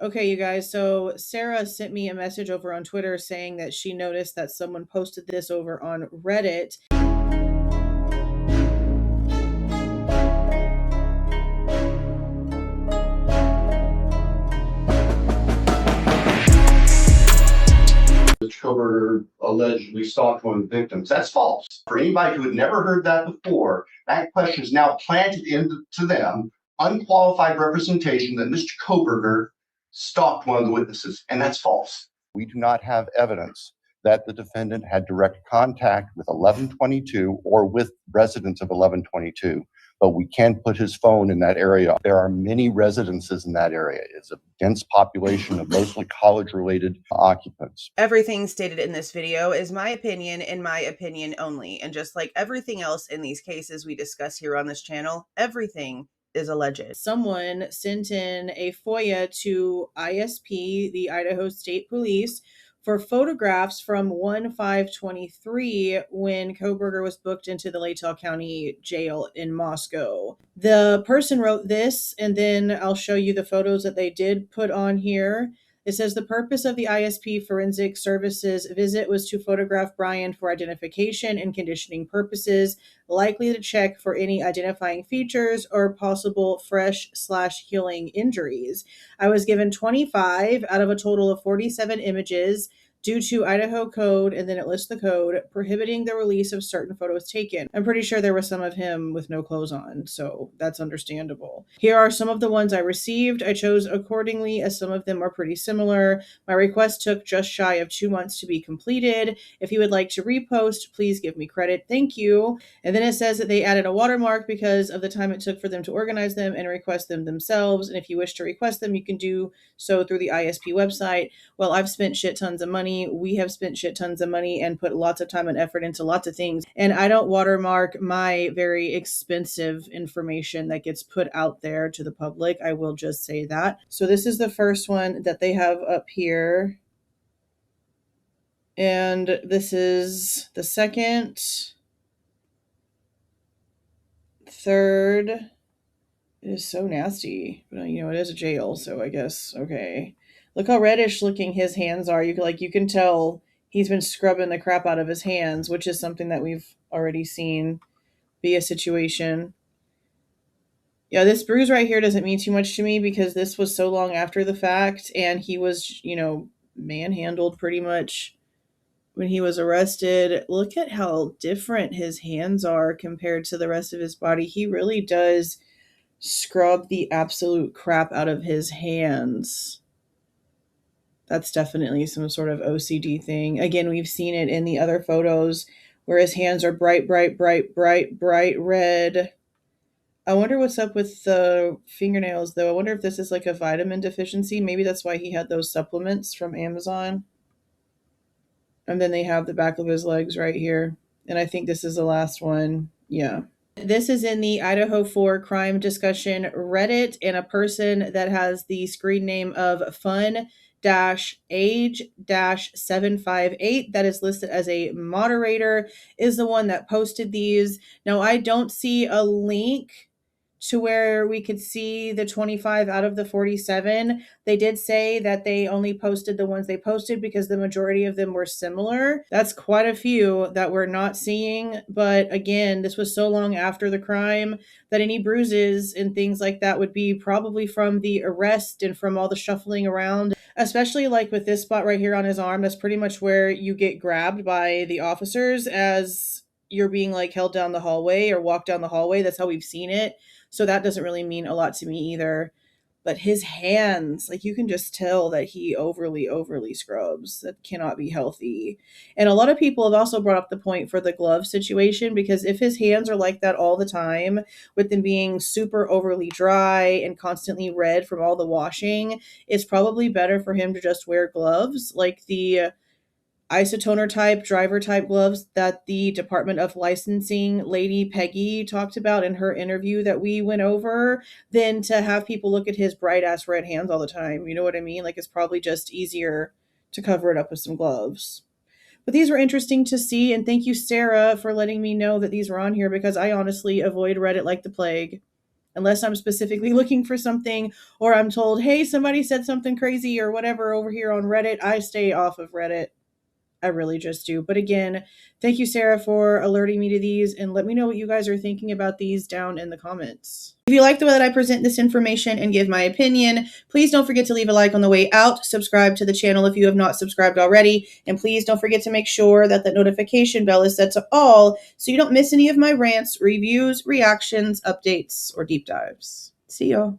Okay, you guys, so Sarah sent me a message over on Twitter saying that she noticed that someone posted this over on Reddit. Kohberger allegedly stalked one of the victims. That's false. For anybody who had never heard that before, that question is now planted into them, unqualified representation that Mr. Kohberger stalked one of the witnesses, and that's false. We do not have evidence that the defendant had direct contact with 1122 or with residents of 1122. But we can put his phone in that area. There are many residences in that area. It's a dense population of mostly college-related occupants. Everything stated in this video is my opinion and my opinion only. And just like everything else in these cases we discuss here on this channel, everything is alleged. Someone sent in a FOIA to ISP, the Idaho State Police, for photographs from 1/5/23 when Kohberger was booked into the Latah County Jail in Moscow. The person wrote this, and then I'll show you the photos that they did put on here. It says the purpose of the ISP Forensic Services visit was to photograph Bryan for identification and conditioning purposes, likely to check for any identifying features or possible fresh/healing injuries. I was given 25 out of a total of 47 images due to Idaho code, and then it lists the code, prohibiting the release of certain photos taken. I'm pretty sure there was some of him with no clothes on, so that's understandable. Here are some of the ones I received. I chose accordingly as some of them are pretty similar. My request took just shy of 2 months to be completed. If you would like to repost, please give me credit. Thank you. And then it says that they added a watermark because of the time it took for them to organize them and request them themselves. And if you wish to request them, you can do so through the ISP website. Well, I've spent shit tons of money. We have spent shit tons of money and put lots of time and effort into lots of things. And I don't watermark my very expensive information that gets put out there to the public. I will just say that. So this is the first one that they have up here. And this is the second, third. It is so nasty. But, you know, it is a jail, so I guess, okay. Look how reddish looking his hands are. You can tell he's been scrubbing the crap out of his hands, which is something that we've already seen be a situation. Yeah, this bruise right here doesn't mean too much to me because this was so long after the fact, and he was, manhandled pretty much when he was arrested. Look at how different his hands are compared to the rest of his body. He really does scrub the absolute crap out of his hands. That's definitely some sort of OCD thing. Again, we've seen it in the other photos where his hands are bright red. I wonder what's up with the fingernails, though. I wonder if this is like a vitamin deficiency. Maybe that's why he had those supplements from Amazon. And then they have the back of his legs right here. And I think this is the last one. Yeah. This is in the Idaho 4 crime discussion Reddit, and a person that has the screen name of fun-age-758 that is listed as a moderator is the one that posted these. Now, I don't see a link to where we could see the 25 out of the 47. They did say that they only posted the ones they posted because the majority of them were similar. That's quite a few that we're not seeing. But again, this was so long after the crime that any bruises and things like that would be probably from the arrest and from all the shuffling around, especially like with this spot right here on his arm. That's pretty much where you get grabbed by the officers as you're being like held down the hallway or walked down the hallway. That's how we've seen it. So that doesn't really mean a lot to me either. But his hands, like you can just tell that he overly scrubs. That cannot be healthy. And a lot of people have also brought up the point for the glove situation, because if his hands are like that all the time, with them being super overly dry and constantly red from all the washing, it's probably better for him to just wear gloves like the isotoner type, driver type gloves that the Department of Licensing lady Peggy talked about in her interview that we went over, than to have people look at his bright ass red hands all the time. You know what I mean? Like, it's probably just easier to cover it up with some gloves. But these were interesting to see, and thank you, Sarah, for letting me know that these were on here, because I honestly avoid Reddit like the plague. Unless I'm specifically looking for something, or I'm told, hey, somebody said something crazy or whatever over here on Reddit, I stay off of Reddit. I really just do. But again, thank you, Sarah, for alerting me to these, and let me know what you guys are thinking about these down in the comments. If you like the way that I present this information and give my opinion, please don't forget to leave a like on the way out, subscribe to the channel if you have not subscribed already, and please don't forget to make sure that the notification bell is set to all so you don't miss any of my rants, reviews, reactions, updates, or deep dives. See y'all.